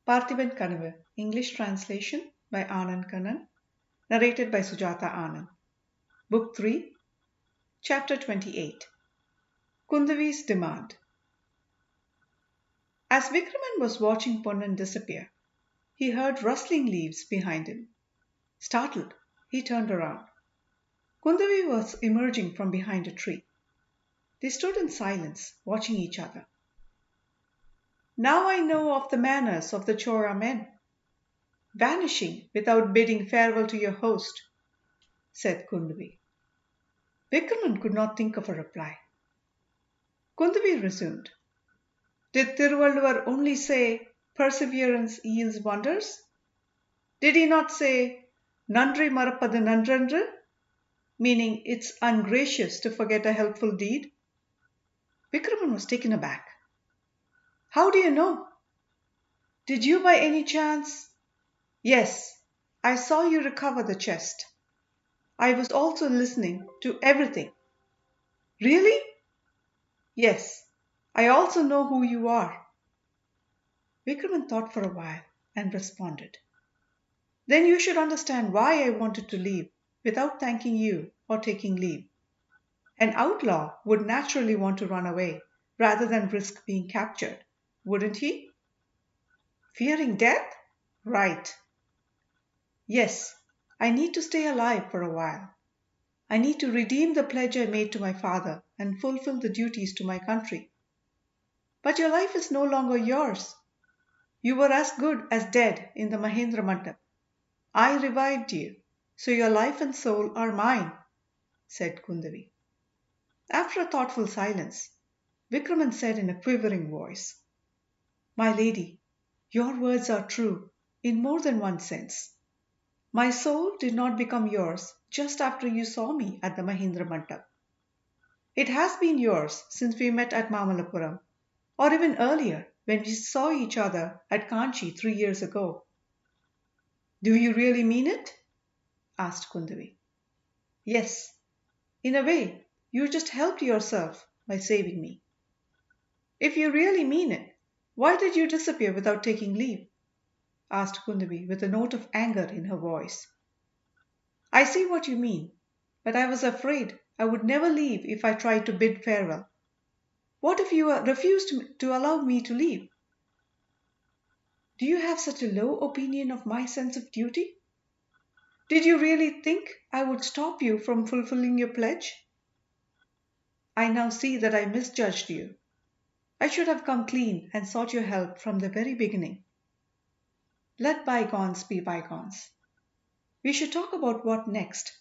Parthiban Kanavu, English translation by Anand Kannan, narrated by Sujatha Anand. Book 3, Chapter 28. Kundavi's Demand. As Vikraman was watching Ponnan disappear, he heard rustling leaves behind him. Startled, he turned around. Kundavi was emerging from behind a tree. They stood in silence, watching each other. Now I know of the manners of the Chora men. Vanishing without bidding farewell to your host, said Kundavi. Vikraman could not think of a reply. Kundavi resumed. Did Thiruvalluvar only say perseverance yields wonders? Did he not say Nandri marappadu nandrandru, meaning it's ungracious to forget a helpful deed? Vikraman was taken aback. How do you know? Did you by any chance? Yes, I saw you recover the chest. I was also listening to everything. Really? Yes, I also know who you are. Vikraman thought for a while and responded. Then you should understand why I wanted to leave without thanking you or taking leave. An outlaw would naturally want to run away rather than risk being captured, wouldn't he? Fearing death? Right. Yes, I need to stay alive for a while. I need to redeem the pledge I made to my father and fulfill the duties to my country. But your life is no longer yours. You were as good as dead in the Mahendra Mandap. I revived you, so your life and soul are mine, said Kundavi. After a thoughtful silence, Vikraman said in a quivering voice, My lady, your words are true in more than one sense. My soul did not become yours just after you saw me at the Mahendra Mandap. It has been yours since we met at Mamalapuram, or even earlier when we saw each other at Kanchi 3 years ago. Do you really mean it? Asked Kundavi. Yes, in a way, you just helped yourself by saving me. If you really mean it, why did you disappear without taking leave? Asked Kundavi with a note of anger in her voice. I see what you mean, but I was afraid I would never leave if I tried to bid farewell. What if you refused to allow me to leave? Do you have such a low opinion of my sense of duty? Did you really think I would stop you from fulfilling your pledge? I now see that I misjudged you. I should have come clean and sought your help from the very beginning. Let bygones be bygones. We should talk about what next.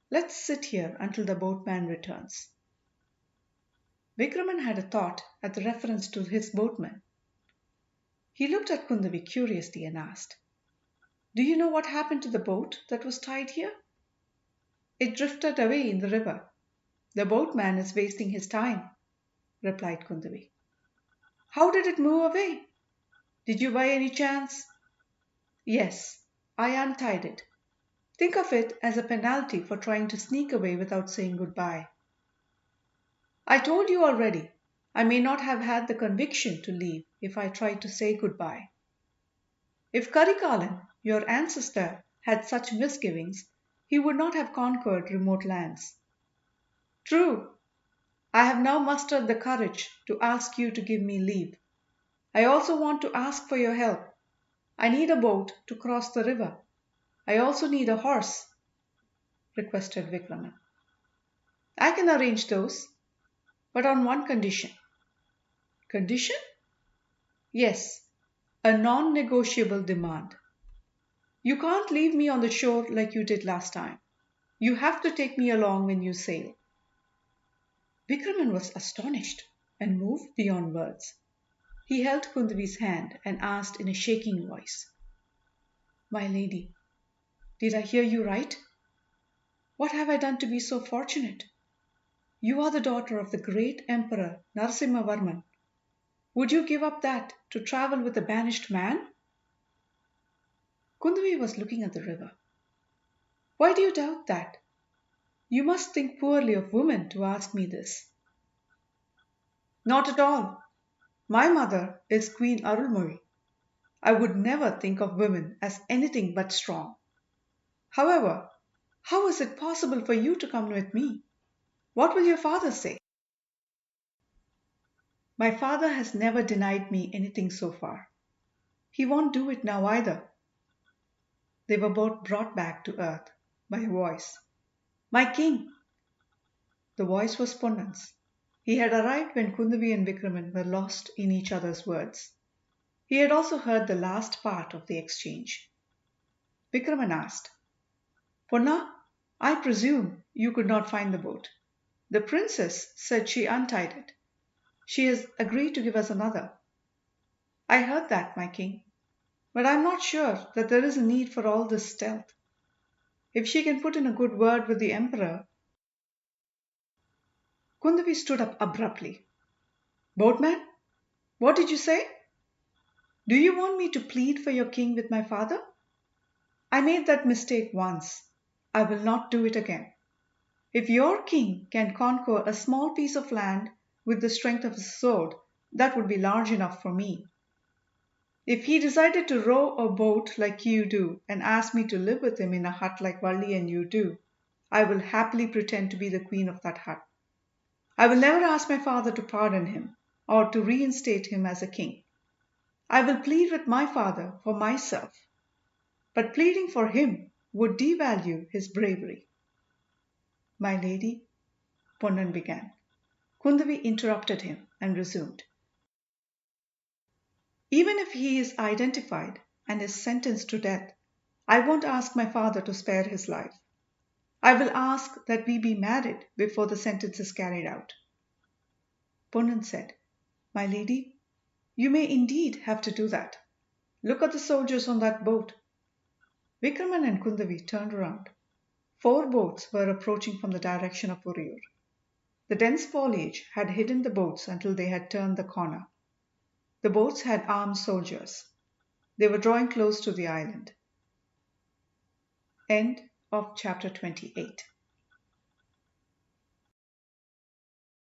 Let's sit here until the boatman returns. Vikraman had a thought at the reference to his boatman. He looked at Kundavi curiously and asked, Do you know what happened to the boat that was tied here? It drifted away in the river. The boatman is wasting his time, replied Kundavi. How did it move away? Did you by any chance? Yes, I untied it. Think of it as a penalty for trying to sneak away without saying goodbye. I told you already, I may not have had the conviction to leave if I tried to say goodbye. If Karikalan, your ancestor, had such misgivings, he would not have conquered remote lands. True, I have now mustered the courage to ask you to give me leave. I also want to ask for your help. I need a boat to cross the river. I also need a horse, requested Vikraman. I can arrange those, but on one condition. Condition? Yes, a non-negotiable demand. You can't leave me on the shore like you did last time. You have to take me along when you sail. Vikraman was astonished and moved beyond words. He held Kundavi's hand and asked in a shaking voice, My lady, did I hear you right? What have I done to be so fortunate? You are the daughter of the great Emperor Narasimhavarman. Would you give up that to travel with a banished man? Kundavi was looking at the river. Why do you doubt that? You must think poorly of women to ask me this. Not at all. My mother is Queen Arulmozhi. I would never think of women as anything but strong. However, how is it possible for you to come with me? What will your father say? My father has never denied me anything so far. He won't do it now either. They were both brought back to earth by a voice. My king! The voice was Ponnan's. He had arrived when Kundavi and Vikraman were lost in each other's words. He had also heard the last part of the exchange. Vikraman asked, Ponna, I presume you could not find the boat. The princess said she untied it. She has agreed to give us another. I heard that, my king, but I am not sure that there is a need for all this stealth. If she can put in a good word with the emperor. Kundavi stood up abruptly. Boatman, what did you say? Do you want me to plead for your king with my father? I made that mistake once. I will not do it again. If your king can conquer a small piece of land with the strength of his sword, that would be large enough for me. If he decided to row a boat like you do and ask me to live with him in a hut like Valli and you do, I will happily pretend to be the queen of that hut. I will never ask my father to pardon him or to reinstate him as a king. I will plead with my father for myself, but pleading for him would devalue his bravery. My lady, Ponnan began. Kundavi interrupted him and resumed. Even if he is identified and is sentenced to death, I won't ask my father to spare his life. I will ask that we be married before the sentence is carried out. Ponnan said, My lady, you may indeed have to do that. Look at the soldiers on that boat. Vikraman and Kundavi turned around. 4 boats were approaching from the direction of Uriyur. The dense foliage had hidden the boats until they had turned the corner. The boats had armed soldiers. They were drawing close to the island. End of chapter 28.